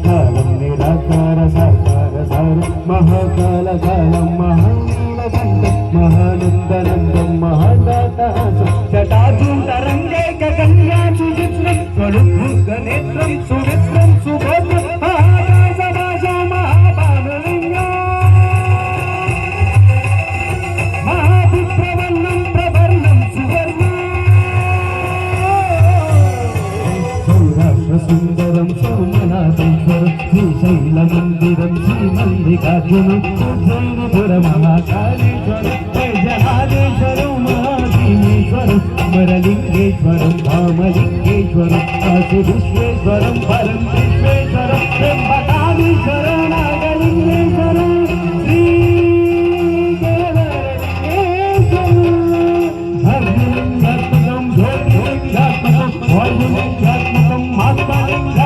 కాలం నిరాకార సాకార సారు మహాకాల కాలం మహానీలకంఠం మహానందనందం మహాదాతహాసం జటాజూటరంగే గగన్యాచు చిత్రం స్వరూప నేత్రం సువిత్రం సుభద్రం మహాకాశభాష మహాబాణలింగం మహాభిప్రవర్ణం ప్రవర్ణం సువర్ణం సౌరాష్ట్ర సుందరం సోమనాథేశ్వరం శ్రీశైలమందిరం శ్రీమల్లికార్జునం ఉజ్జయినిపుర మహాకాళేశ్వరం జనాదేశ్వరం మహాభీమేశ్వరం అమరలింగేశ్వరం రామలింగేశ్వరం కాశీ విశ్వేశ్వరం పరం విశ్వేశ్వరం బ్రహ్మకాళీశ్వరం నాగలింగేశ్వరం శ్రీకేదారేశ్వరం అగ్నిలింగాత్మకం జ్యోతిలింగాత్మకం వాయులింగాత్మకం ఆత్మలింగ